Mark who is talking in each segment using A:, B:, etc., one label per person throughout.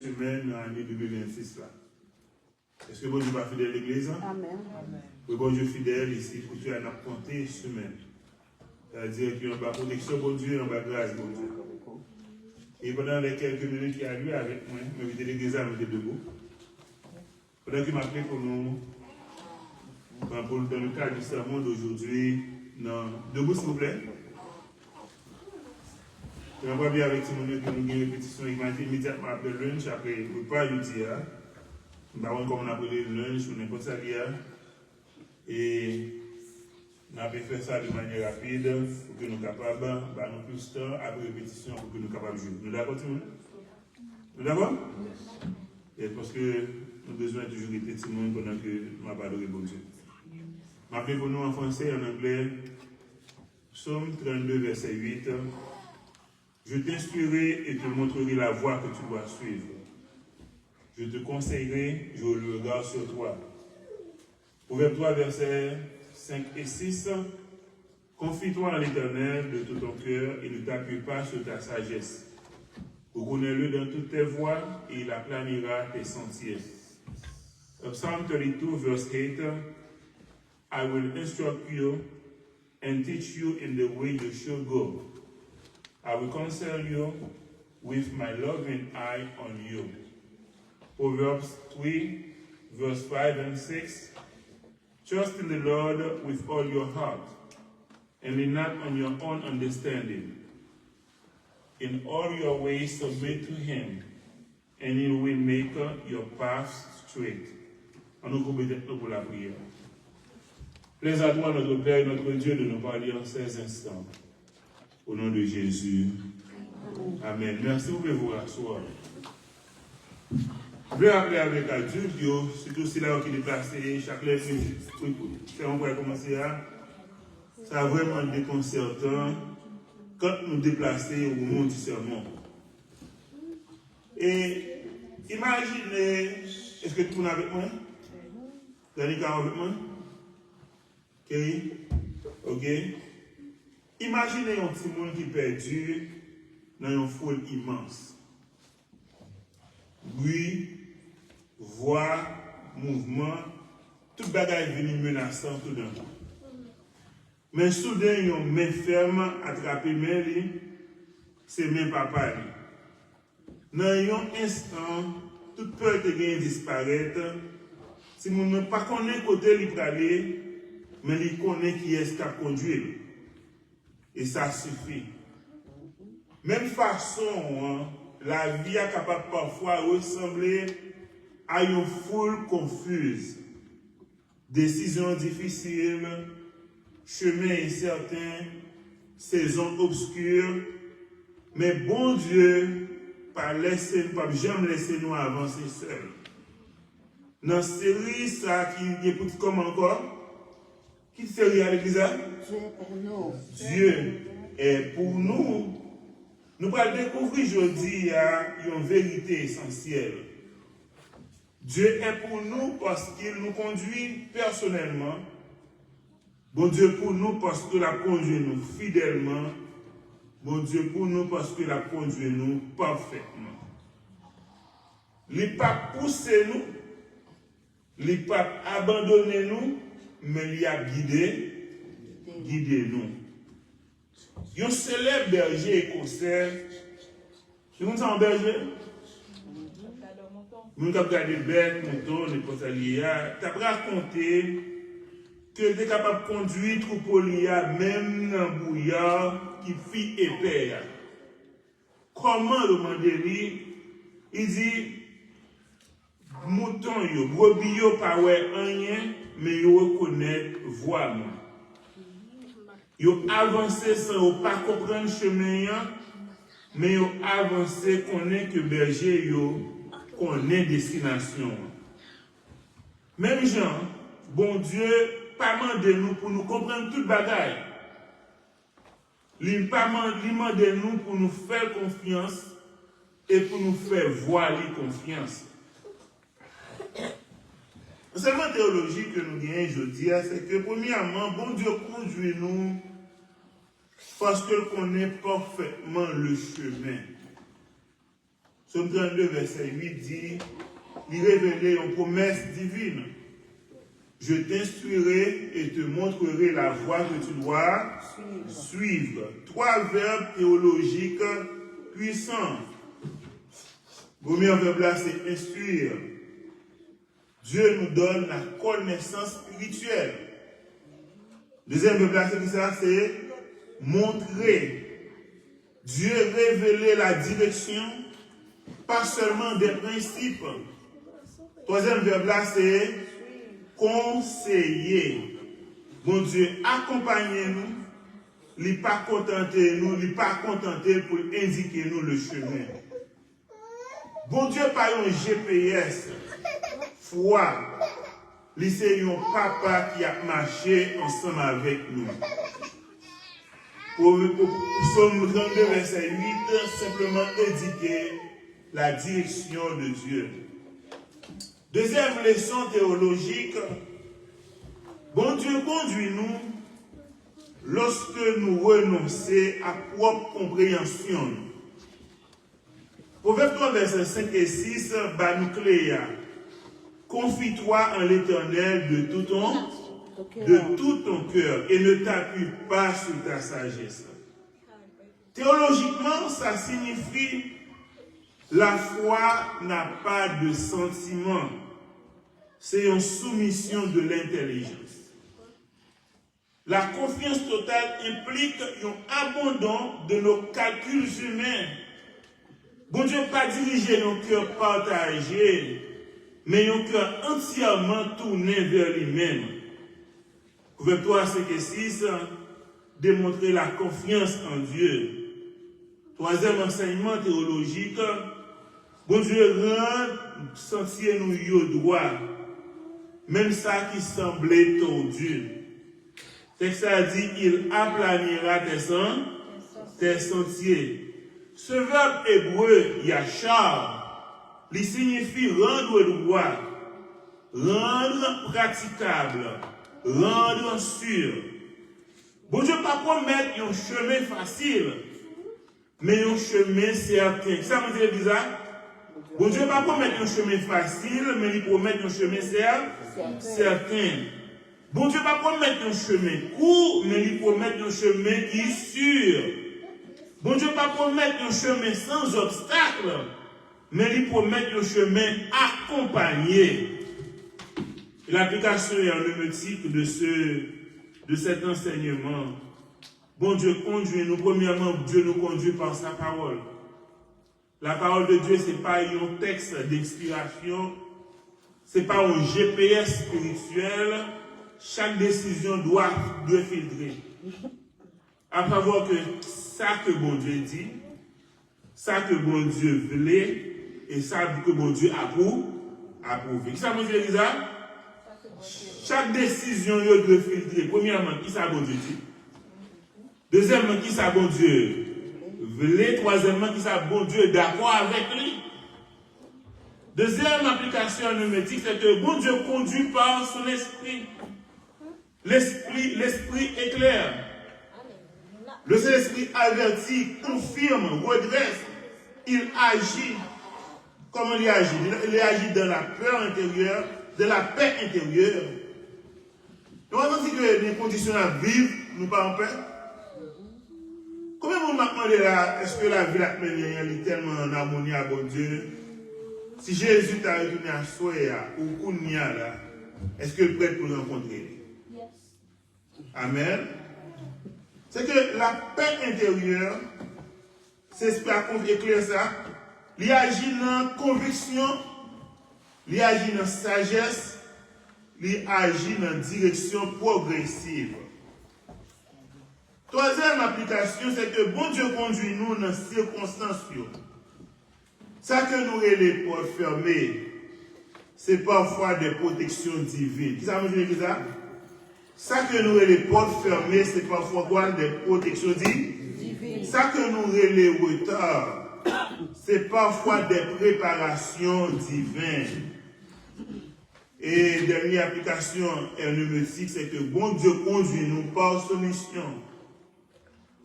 A: semaine dans l'année 2026 là. Est-ce que bon Dieu va fidèle l'église?
B: Amen.
A: Oui, bon Dieu fidèle ici, pour tu as compté semaine. C'est-à-dire qu'il y a une protection bon Dieu et une grâce bon Dieu. Et pendant les quelques minutes qu'il y a eu avec moi, je vais l'église à mettre debout. Pendant qu'il m'a appelé pour nous, dans le cadre du sermon d'aujourd'hui, debout s'il vous plaît. Je vais bien avec tout le monde que nous avons une répétition immédiatement après le lunch, après le repas du dia. Nous avons comme on a appelé le lunch ou n'importe quoi. Et nous avons fait ça de manière rapide pour que nous soyons capables de plus de temps après répétition pour que nous soyons capables de jouer. Nous d'accord tout le monde? Nous d'accord? Et parce que nous avons besoin de toujours répéter tout le monde pendant que nous avons adoré bon Dieu. Je vais pour nous en français et en anglais. Psaume 32, verset 8. Je t'instruirai et te montrerai la voie que tu dois suivre. Je te conseillerai, je le regarde sur toi. Proverbe 3, versets 5 et 6. Confie-toi en l'Éternel de tout ton cœur et ne t'appuie pas sur ta sagesse. Reconnais-le dans toutes tes voies et il aplanira tes sentiers. Psalm 32, verse 8. I will instruct you and teach you in the way you should go. I will counsel you with my loving eye on you. Proverbs 3, verse 5 and 6. Trust in the Lord with all your heart, and lean not on your own understanding. In all your ways submit to him, and he will make your paths straight. On nous coupe peut-être pour la prière. Plaise à toi, notre Père et notre Dieu, de nous parler en ces instants. Au nom de Jésus. Amen. Merci, vous pouvez vous rasseoir. Je vais rappeler avec adulte, surtout si là qui est déplacé, chaque lettre, c'est on va commencer à. Ça a vraiment déconcertant quand nous déplacer au moment du sermon. Et imaginez, est-ce que tout le monde est avec moi? Danica avec moi? Kerry? Ok? Imaginez un petit monde qui est perdu dans une foule immense. Bruit, voix, mouvement, tout bagage venu menaçant tout d'un coup. Mais soudain, ils ont main ferme, attrapé main, c'est main papa. Dans un instant, toute peur de gagner disparaître. Si vous ne pas connaît côté il peut aller, mais il connaît qui est-ce qui a conduit. Et ça suffit. Même façon, la vie est capable parfois de ressembler à une foule confuse. Décisions difficiles, chemin incertain, saison obscure. Mais bon Dieu, pas jamais laisser nous avancer seuls. Dans la série, ça qui est pour comme encore? Qui série à l'église?
B: Dieu est pour nous.
A: Dieu est pour nous. Nous allons découvrir aujourd'hui une vérité essentielle. Dieu est pour nous parce qu'il nous conduit personnellement. Bon Dieu pour nous parce qu'il a conduit nous fidèlement. Bon Dieu pour nous parce qu'il a conduit nous parfaitement. Il n'a pas poussé nous, il n'a pas abandonné nous, mais il a guidé nous. Un célèbre berger écossais, vous savez un berger? Vous avez regardé bête, mouton, n'importe quoi, tu as raconté que tu es capable de conduire troupeau même dans le brouillard qui fit épais. Comment demander-lui? Il dit, mouton, brebis, pas rien, mais ils reconnaissent voix. Ils ont avancé sans pas comprendre le chemin, mais ils ont avancé connaît que berger connaît destination. Même Jean, bon Dieu, pas demandé nous pour nous comprendre toute bagaille. Il pas demandé nous pour nous faire confiance et pour nous faire voir les confiance. Seulement théologie que nous gagnons aujourd'hui, c'est que premièrement, bon Dieu conduit nous parce qu'il connaît parfaitement le chemin. Psaume 32, verset 8 dit, il révélait une promesse divine. Je t'instruirai et te montrerai la voie que tu dois suivre. 3 verbes théologiques puissants. Le premier verbe là, c'est instruire. Dieu nous donne la connaissance spirituelle. Deuxième verbe là, c'est ça, c'est montrer. Dieu révélait la direction, pas seulement des principes. Troisième verbe là, c'est conseiller. Bon Dieu, accompagnez-nous. Il n'est pas contenté nous, il n'est pas contenté pour indiquer nous le chemin. Bon Dieu, pas un GPS. Foi. C'est un papa qui a marché ensemble avec nous. Pour Psaume 32, verset 8, simplement indiquer la direction de Dieu. Deuxième leçon théologique, bon Dieu conduit-nous lorsque nous renonçons à propre compréhension. Proverbe 3, verset 5 et 6, Banoucléa, confie-toi en l'Éternel de tout ton cœur et ne t'appuie pas sur ta sagesse. Théologiquement, ça signifie la foi n'a pas de sentiment. C'est une soumission de l'intelligence. La confiance totale implique un abandon de nos calculs humains. Bon Dieu pas diriger nos cœurs partagés, mais nos cœurs entièrement tournés vers lui-même. Proverbe 3, 5 et 6, démontrer la confiance en Dieu. Troisième enseignement théologique, bon Dieu rend sentir nous yo droit, même ça qui semblait tordu. C'est que ça dit, il aplanira tes sentiers. Ce verbe hébreu, yachar, il signifie rendre droit, rendre praticable, rendre sûr. Bon Dieu pas promettre un chemin facile, mais un chemin certain. Ça vous dit bizarre? Bon Dieu pas promettre un chemin facile, mais il promet un chemin certain. Bon Dieu pas promettre un chemin court, mais il promet un chemin qui est sûr. Bon Dieu pas promettre un chemin sans obstacle, mais il promet un chemin accompagné. L'application herméneutique de cet enseignement, bon Dieu conduit nous, premièrement, Dieu nous conduit par sa parole. La parole de Dieu, ce n'est pas un texte d'inspiration, ce n'est pas un GPS spirituel. Chaque décision doit filtrer. À savoir que ça que bon Dieu dit, ça que bon Dieu voulait, et ça que bon Dieu approuve. Qui ça veut dire ça? Chaque décision doit filtrer. Premièrement, qui ça bon Dieu dit? Deuxièmement, qui ça bon Dieu voulait? Troisièmement, qui ça bon Dieu d'accord avec lui? Deuxième application herméneutique, c'est que bon Dieu conduit par son esprit. L'esprit éclaire. Le Saint-Esprit avertit, confirme, redresse. Il agit. Comment il agit? Il agit dans la peur intérieure, de la paix intérieure. Nous avons dit que les conditions à vivre, nous pas en paix. Comment vous m'attendez là, est-ce que la vie est tellement en harmonie avec bon Dieu? Si Jésus t'a retourné à Soya ou Kounia là, est-ce que le prêtre peut rencontrer? Amen. C'est que la paix intérieure, c'est ce qui éclaire ça. Il agit dans la conviction, il agit dans la sagesse, il agit dans la direction progressive. Troisième application, c'est que bon Dieu conduit nous dans les circonstances. Ça que nous les portes fermées, c'est parfois des protections divines. Qui ça veut dire ça? Ça que nous les portes fermées, c'est parfois quoi? Des protections divines. Ça que nous les retards, c'est parfois des préparations divines. Et dernière application herméneutique, c'est que bon Dieu conduit nous par son mission.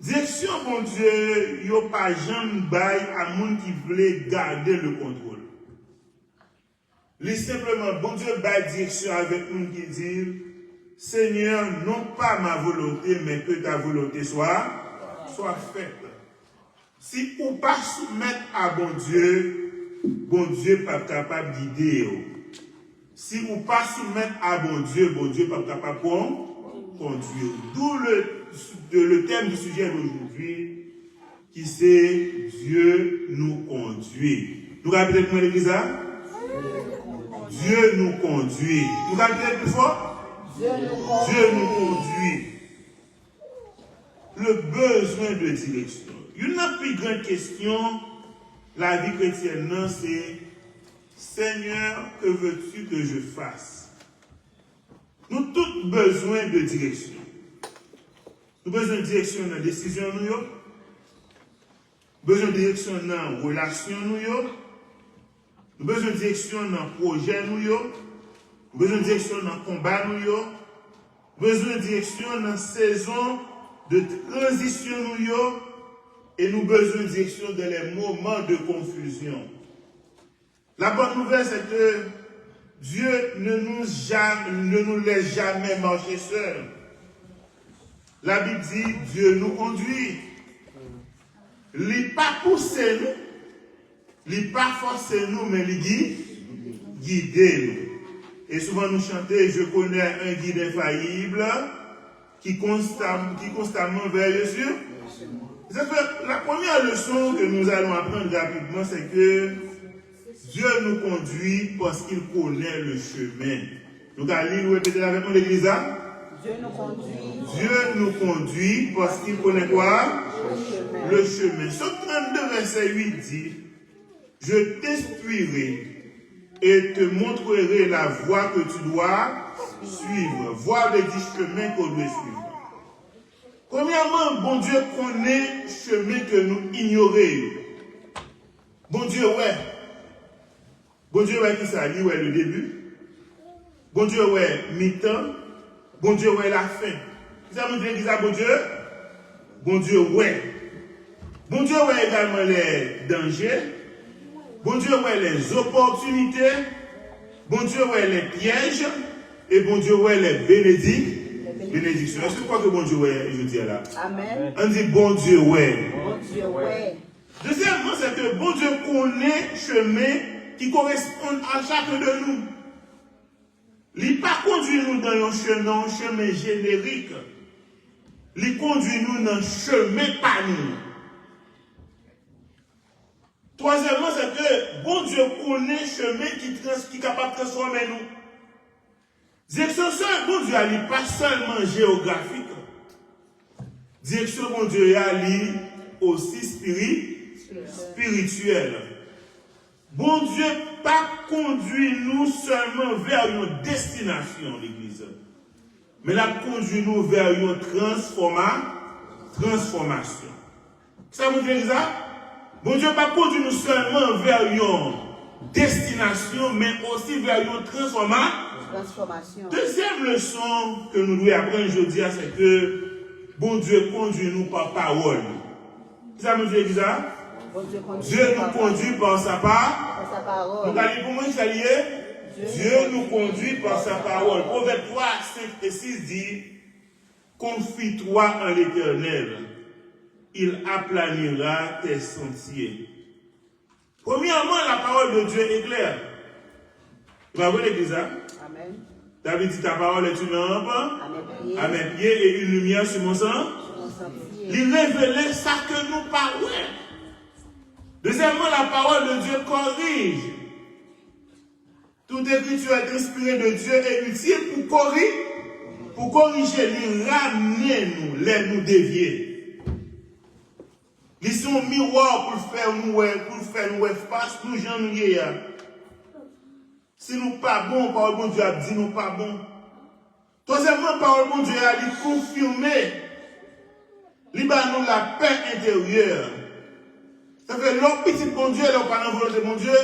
A: Direction, bon Dieu, il n'y a pas jamais bail à monde qui voulait garder le contrôle. Il simplement, bon Dieu, bail direction avec nous qui dit, Seigneur, non pas ma volonté, mais que ta volonté soit faite. Si ou pas soumettre à bon Dieu pas capable de guider. Si ou pas soumettre à bon Dieu pas capable de conduire. D'où le thème du sujet d'aujourd'hui, qui c'est Dieu nous conduit. Nous rappelez comment l'église a? Dieu nous conduit. Nous rappelez plus fort? Dieu nous conduit. Le besoin de direction. Une plus grande question, la vie chrétienne, c'est Seigneur, que veux-tu que je fasse? Nous avons tous besoin de direction. Nous avons besoin de direction dans la décision, nous avons besoin de direction dans la relation, nous avons besoin de direction dans le projet, nous avons besoin de direction dans le combat, nous avons besoin de direction dans la saison de transition, nous avons et nous avons besoin de direction dans les moments de confusion. La bonne nouvelle, c'est que Dieu ne nous laisse jamais marcher seul. La Bible dit, Dieu nous conduit. Il n'est pas poussé nous, il n'est pas forcé nous, mais il guide nous. Et souvent nous chantons, je connais un guide infaillible qui constamment veille sur. La première leçon que nous allons apprendre rapidement, c'est que Dieu nous conduit parce qu'il connaît le chemin. Nous allons répéter avec moi l'église.
B: Dieu nous conduit.
A: Dieu nous conduit parce qu'il connaît quoi? Le chemin. Psaume 32, verset 8 dit, je t'instruirai et te montrerai la voie que tu dois suivre. Voie les 10 chemins qu'on doit suivre. Premièrement, bon Dieu connaît le chemin que nous ignorons. Bon Dieu, ouais. Bon Dieu, ouais, qui ça dit, ouais, le début. Bon Dieu, ouais, mi-temps. Bon Dieu, ouais, la fin. Ça veut dire ça, bon Dieu? Bon Dieu, ouais. Bon Dieu, ouais, également les dangers. Bon Dieu, ouais, les opportunités. Bon Dieu, ouais, les pièges. Et bon Dieu, ouais, les bénédictions. Est-ce que tu crois que bon Dieu, ouais, je dis là?
B: Amen.
A: On dit bon Dieu, ouais.
B: Bon Dieu, ouais.
A: Deuxièmement, c'est que bon Dieu connaît le chemin qui correspond à chacun de nous. Il pas conduit nous dans un chemin générique. Il conduit nous dans un chemin pas nous. Troisièmement, c'est que bon Dieu connaît le chemin qui est capable de transformer nous. Direction seule, bon Dieu, elle n'est pas seulement géographique. Direction, bon Dieu, elle est aussi spirituelle. Bon Dieu, pas conduit nous seulement vers une destination, l'église, mais la conduit nous vers une transformation. Ça vous dit ça? Bon Dieu, pas conduit nous seulement vers une destination, mais aussi vers une transformation. Deuxième leçon que nous devons apprendre aujourd'hui, c'est que bon Dieu conduit nous par parole. Ça me dit ça? Dieu nous conduit par sa parole. Donc, allez, pour moi, ça lié. Dieu nous conduit par sa parole. Proverbe 3, 5 et 6 dit, confie-toi en l'Éternel, il aplanira tes sentiers. Premièrement, la parole de Dieu est claire. Vous voyez l'église?
B: Amen.
A: David dit, ta parole est une lampe à mes pieds et une lumière sur mon sang. Il révèle ça que nous parlons. Deuxièmement, la parole de Dieu corrige. Toute écriture est inspirée de Dieu et utile pour corriger, les ramener nous dévier. Ils sont miroirs pour faire nous face, nous gens nous y a. Si nous pas bon, parole de Dieu a dit nous pas bon. Troisièmement, parole de Dieu a dit confirmer. Libère nous la paix intérieure. Ça fait l'homme petit bon Dieu, l'homme pas dans volonté de mon Dieu,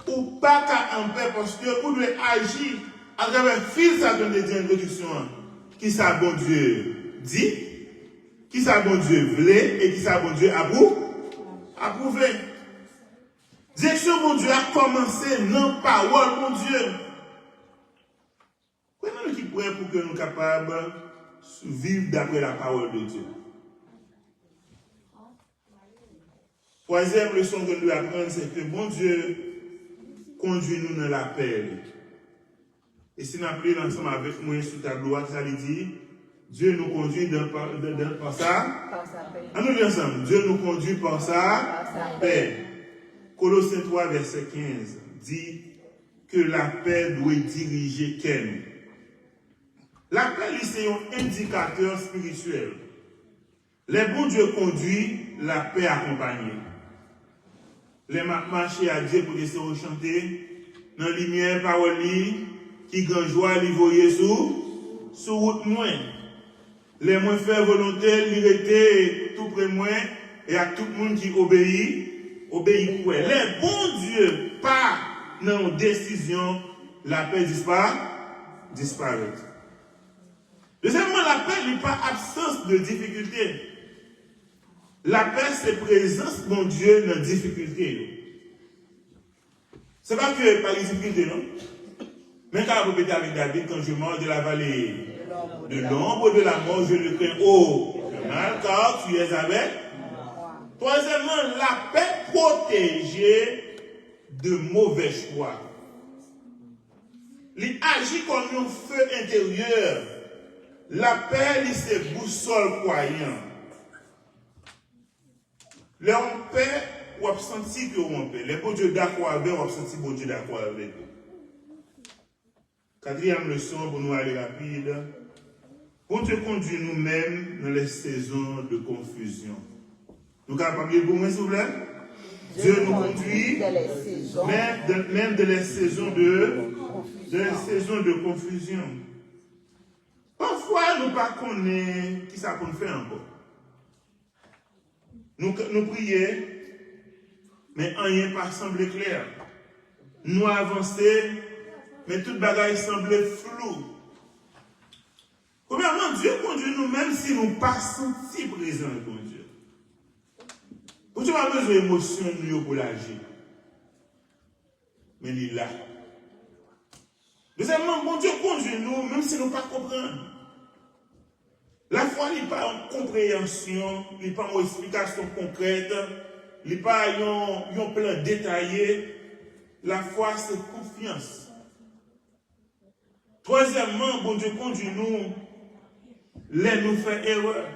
A: ou pas qu'à en paix parce que vous devez agir à travers le fil ça donne des introductions. Qui ça bon Dieu dit? Qui ça bon Dieu voulait et qui ça bon Dieu approuvé. Direction bon Dieu a commencé non parole mon Dieu. Comment nous qui prêts pour que nous soyons capables de vivre d'après la parole de Dieu? Troisième leçon que nous devons apprendre, c'est que bon Dieu conduit-nous dans la paix. Et si nous appelons ensemble avec moi sur le tableau, ça veut dire Dieu nous conduit par sa paix. On nous dit ensemble, Dieu nous conduit par sa paix. Colossiens 3, verset 15 dit que la paix doit diriger quel? La paix, c'est un indicateur spirituel. Les bons Dieu conduit, la paix accompagne. Les marchés à Dieu pour se rechanter, dans la lumière, parole, qui grand joie, les voyer sous route moins. Les moins faire volonté, l'irriter tout près moins, et à tout le monde qui obéit pour elle. Les bons Dieu, pas dans nos décisions, la paix disparaît. Deuxièmement, la paix n'est pas absence de difficulté. La paix, c'est présence de mon Dieu dans la difficulté. Ce n'est pas que par les difficultés, non? Mais quand vous répétez avec David, quand je mors de la vallée de l'ombre de la mort, je ne crains aucun mal, car tu es avec. Troisièmement, la paix protégée de mauvais choix. Il agit comme un feu intérieur. La paix, c'est boussole croyant. Les en paix, ou absenti que on paix. Les bons Dieu d'accord avec, ou absenti bon Dieu d'accord avec. Quatrième leçon pour nous aller rapide. Bon Dieu conduit nous-mêmes dans les saisons de confusion. Nous capables de pour moi, s'il vous plaît? Dieu nous conduit, même dans les saisons de confusion. Parfois, nous ne connaissons pas qui ça qu'on fait encore. Nous prions, mais rien pas semblé clair. Nous avancer, mais toute bagaille semblait floue. Premièrement, Dieu conduit nous même si nous ne pas senti présents pour Dieu. Pour Dieu, pas besoin d'émotion pour l'agir. Mais il est là. Deuxièmement, bon Dieu conduit nous même si nous ne pas comprenons. La foi n'est pas en compréhension, n'est pas en explication concrète, n'est pas en plan détaillé. La foi, c'est confiance. Troisièmement, bon Dieu conduit nous, les nous fait erreur.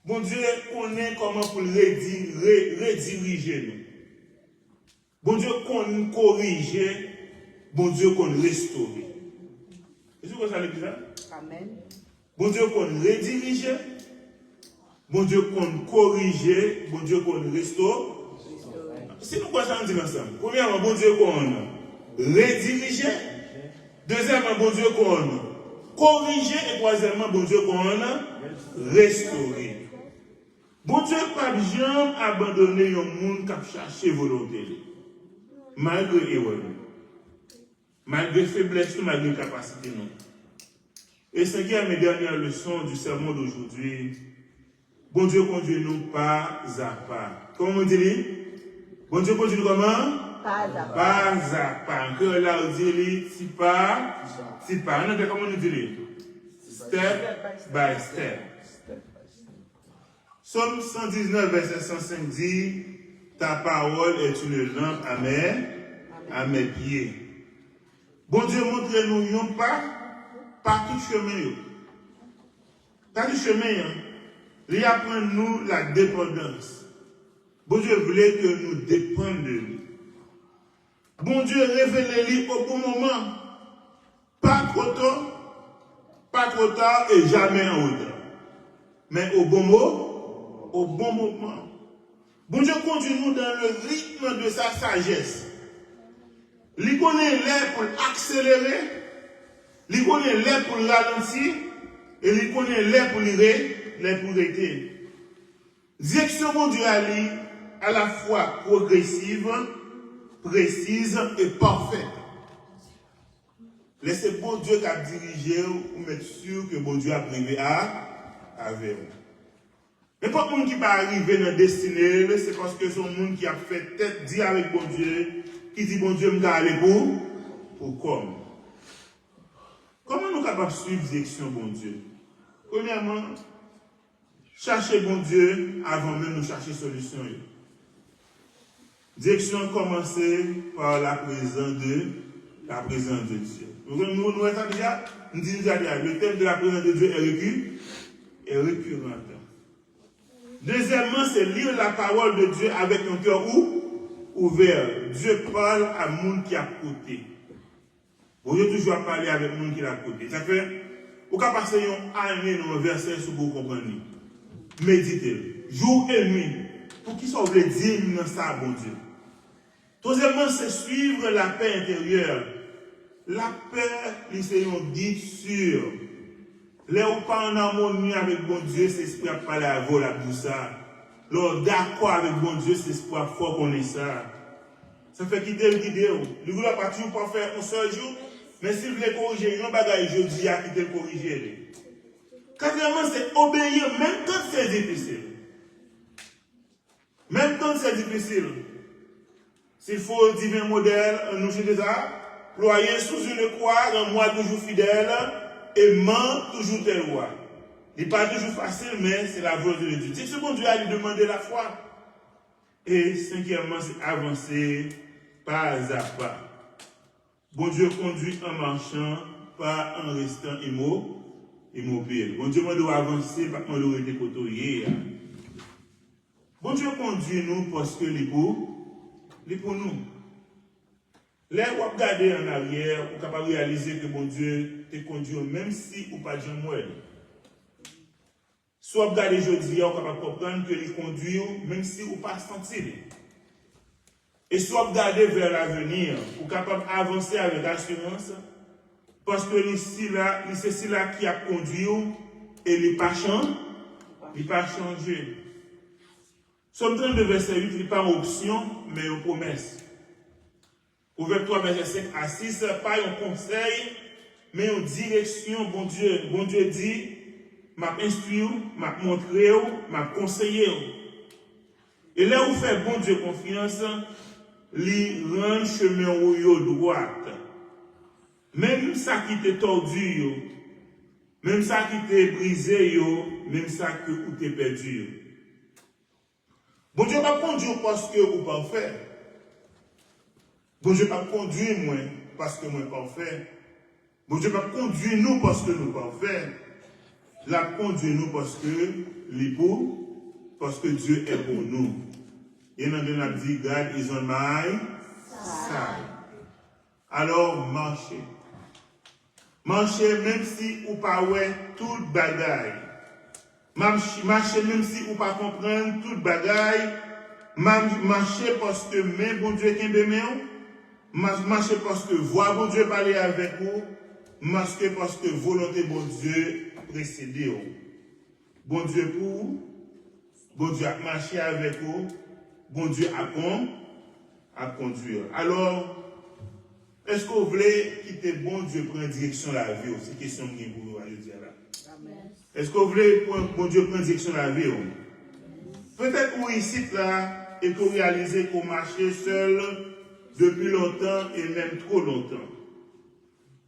A: Bon Dieu connaît comment pour rediriger nous. Bon Dieu qu'on corriger, bon Dieu qu'on restaurer. Est-ce que ça veut dire ça?
B: Amen.
A: Bon Dieu qu'on redirige, bon Dieu qu'on corrige, bon Dieu qu'on restaure. Si nous croyons dire ensemble, premièrement, bon Dieu qu'on redirige, deuxièmement, bon Dieu qu'on corrige, et troisièmement, bon Dieu qu'on restaure. Bon Dieu pas jamais abandonner un monde qui a cherché volonté, malgré erreur, malgré faiblesse, malgré capacité. Et cinquième et dernière leçon du sermon d'aujourd'hui, bon Dieu conduit nous pas à pas. Comment on dit? Bon Dieu conduit nous comment? Pas à pas. Pas à pas. Que là on dit si pas. Comment on dit? Step by step. Somme 119, verset 105 dit, ta parole est une lampe à mes pieds. Bon Dieu montre-nous pas tout chemin. Pas tout chemin. Il apprend nous la dépendance. Bon Dieu voulait que nous dépendions de lui. Bon Dieu révèle-lui au bon moment. Pas trop tard et jamais en hauteur. Mais au bon moment. Bon Dieu conduit nous dans le rythme de sa sagesse. Il connaît l'air pour accélérer, il connaît l'air pour ralentir, et il connaît l'air pour l'arrêter. Direction bon Dieu à la fois progressive, précise et parfaite. Laissez bon Dieu qui a dirigé ou mettre sûr que bon Dieu a privé à avec vous. Mais pas monde qui va arriver dans la destinée, c'est parce que son monde qui a fait tête dit avec bon Dieu, qui dit bon Dieu, je vais aller pour comme. Comment nous sommes capables de suivre la direction bon Dieu? Premièrement, chercher bon Dieu avant même de chercher solution. Direction commencer par la présence de Dieu. Nous disons déjà, le thème de la présence de Dieu est récurrent. Deuxièmement, c'est lire la parole de Dieu avec un cœur ouvert. Dieu parle à monde qui est à côté. Vous devez toujours parler avec monde qui est à côté. Ça fait, vous pouvez passer une année dans un verset sur vous comprendre. Méditez, jour et nuit, pour qui ça vous voulez dire dans ça, bon Dieu. Troisièmement, c'est suivre la paix intérieure. La paix, c'est un guide sûr. Là où pas en harmonie avec bon Dieu, c'est ce qui a parlé à vous, la ça. Là, d'accord avec bon Dieu, c'est ce qui a fort qu'on est ça. Ça fait quitter le guide. Le gouvernement n'a pas toujours pas faire un seul jour, mais s'il veut corriger, un bagage, je dis à quitter le corriger. Quatrièmement, c'est obéir, même quand c'est difficile. Même quand c'est difficile. S'il faut un divin modèle, nous chez des arts, ployer sous une croix, un moi toujours fidèle, et ment toujours tel roi. Il n'est pas toujours facile, mais c'est la volonté de Dieu. C'est ce bon Dieu a lui demander la foi. Et cinquièmement, c'est avancer pas à pas. Bon Dieu conduit en marchant, pas en restant immobile. Bon Dieu doit avancer, pas qu'on doit être côtoyé. Bon Dieu conduit nous parce que il est pour nous. Là, vous regardez en arrière, vous êtes capable de réaliser que bon Dieu te conduit, même si vous n'avez pas de moelle. Soit vous regardez aujourd'hui, vous êtes capable de comprendre que il conduit, même si vous n'avez pas senti. Et soit vous regardez vers l'avenir, vous êtes capable d'avancer avec assurance, parce que c'est là qui a conduit et il n'a pas changé. Somme 32, verset 8, il n'est pas une option, mais une promesse. Ouvert 3, verset 5 à 6, pas un conseil, mais une direction, bon Dieu. Bon Dieu dit, m'a instruit, m'a montré, m'a conseillé. Et là où fait bon Dieu confiance, lui rend chemin au droite. Même ça qui t'est tordu, même ça qui t'est brisé, même ça que vous t'es perdu. Bon Dieu va conduire parce que vous parfait. Bon Dieu va conduire moi parce que moi parfait. Bon Dieu va conduire nous parce que nous parfait. La conduire nous parce que les beaux, parce que Dieu est pour nous. Et dans la dit, God is on my side. Alors marchez. Marchez même si vous pas ouais toute bagaille. Marchez même si vous pas comprendre toute bagaille. Marchez parce que même bon Dieu qui est marchez parce que voix bon Dieu parler avec vous. Marchez parce que volonté bon Dieu précède vous. Bon Dieu pour vous. Bon Dieu a marché avec vous. Bon Dieu a conduire. Alors, est-ce que vous voulez quitter bon Dieu prendre direction la vie? C'est une question que vous voulez dire là. Est-ce que vous voulez bon Dieu prendre direction la vie? Peut-être que vous ici là et que vous réalisez que vous marchez seul depuis longtemps et même trop longtemps.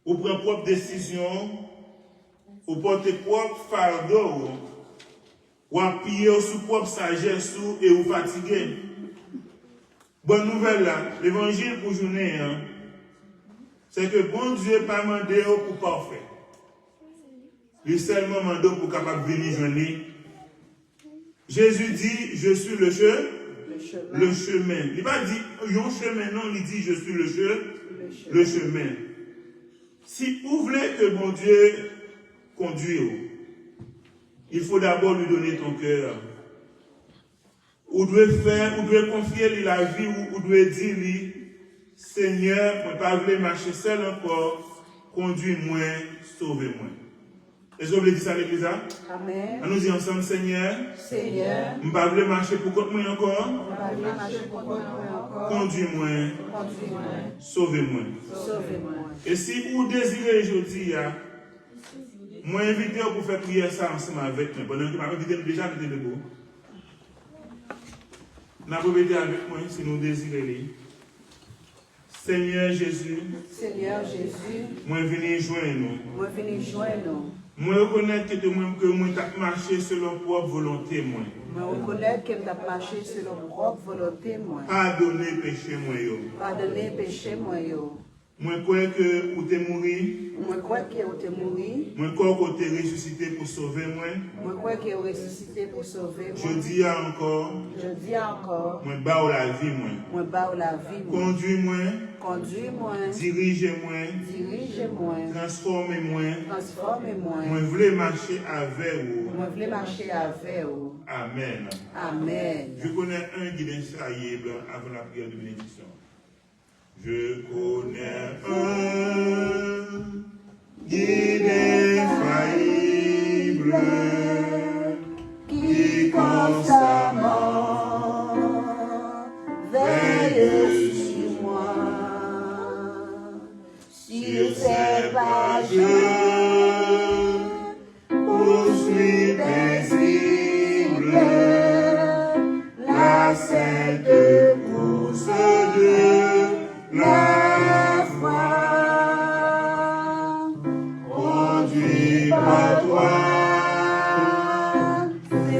A: Vous prenez propre décision, vous portez propre fardeau, vous appuyez sous propre sagesse et vous fatiguez. Bonne nouvelle là, l'évangile pour journée, c'est que bon Dieu n'a pas demandé pour parfait. Il seulement demandé pour capable venir joindre. Jésus dit, je suis le chemin. Il n'a pas dit, un chemin, non, il dit, je suis le chemin. Si vous voulez que bon Dieu conduise, il faut d'abord lui donner ton cœur. Vous devez confier la vie, vous devez dire, Seigneur, je ne peux pas marcher seul encore, conduis-moi, sauvez-moi. Est-ce que vous voulez dire ça à l'église? Amen. Nous disons ensemble, Seigneur, je ne peux pas marcher pour contre moi encore, conduis-moi, sauvez-moi. Et si vous désirez aujourd'hui, Moi, invité pour faire prière ça ensemble avec moi. Pendant que je invité déjà à debout. Nous avons été avec moi si nous désirons. Seigneur Jésus.
B: Seigneur Jésus.
A: Moi, venez joindre nous.
B: Moi, venez joindre nous.
A: Moi, reconnaître que moi, je marché selon propre volonté.
B: Moi, reconnaître que je marché selon propre volonté.
A: Pardonnez péché.
B: Pardonnez péché.
A: Moi, crois que vous êtes mort.
B: Moi, crois que vous êtes mort.
A: Moi, crois que vous êtes ressuscité pour sauver moi.
B: Moi, crois que vous êtes ressuscité pour sauver moi.
A: Je dis encore.
B: Je dis encore.
A: Moi, bats la vie.
B: Moi, bats la vie.
A: Conduis-moi.
B: Conduis-moi.
A: Dirigez-moi.
B: Dirigez-moi.
A: Transformez-moi.
B: Transformez-moi.
A: Moi, voulez marcher avec vous.
B: Moi, voulez marcher avec vous.
A: Amen.
B: Amen.
A: Je connais un guide infaillible avant la prière de bénédiction. Je connais un guide infaillible qui constamment veille sur moi. Sur ses pages, poursuit paisible la sainte course de la foi, conduit par toi,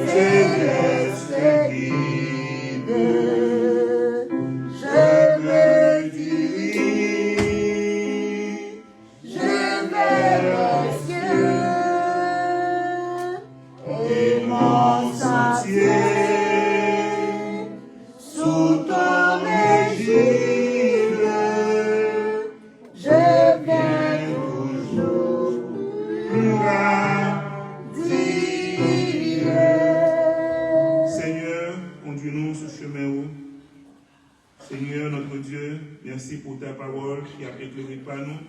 A: céleste guide, je me dirige, je vais les cieux et mon sentier sous ton égide. Seigneur, conduis-nous sur ce chemin. Seigneur, notre Dieu, merci pour ta parole qui a éclairé par nous.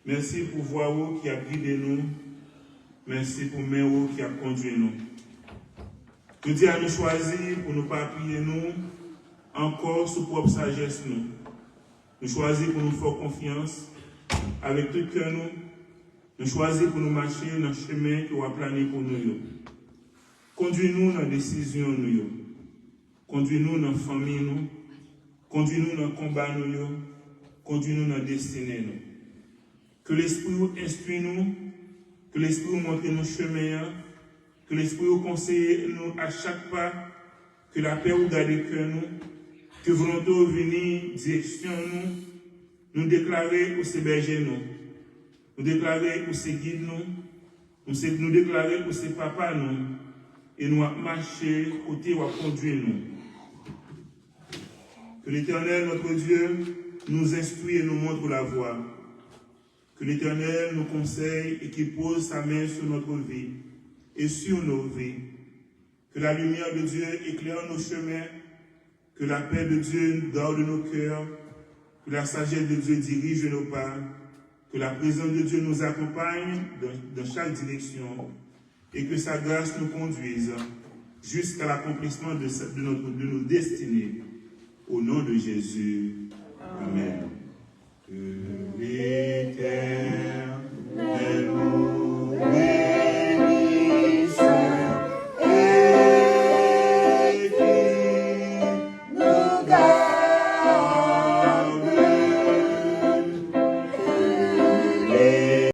A: Merci pour voix qui a guidé nous. Merci pour main qui a conduit nous. Que Dieu a nous choisi pour nous pas appuyer nous encore sous propre sagesse nous. Nous choisir pour nous faire confiance avec tout cœur nous. Nous choisir pour nous marcher dans le chemin que vous avez plané pour nous. Conduis-nous dans la décision nous. Conduis-nous dans la famille nous. Conduis-nous dans le combat nous. Conduis-nous dans la destinée nous. Que l'Esprit instruise nous. Que l'Esprit montre nos chemins. Que l'Esprit conseille nous à chaque pas. Que la paix vous garde le cœur nous. Que volonté venir direction nous. Nous déclarer où c'est berger nous. Nous déclarer où c'est guide nous. Nous déclarer où c'est papa nous. Et nous marcher côté ou conduire nous. Que l'Éternel, notre Dieu, nous instruit et nous montre la voie. Que l'Éternel nous conseille et qu'il pose sa main sur notre vie et sur nos vies. Que la lumière de Dieu éclaire nos chemins. Que la paix de Dieu garde nos cœurs. Que la sagesse de Dieu dirige nos pas. Que la présence de Dieu nous accompagne dans chaque direction. Et que sa grâce nous conduise jusqu'à l'accomplissement de nos destinées. Au nom de Jésus. Amen. Que l'Éternel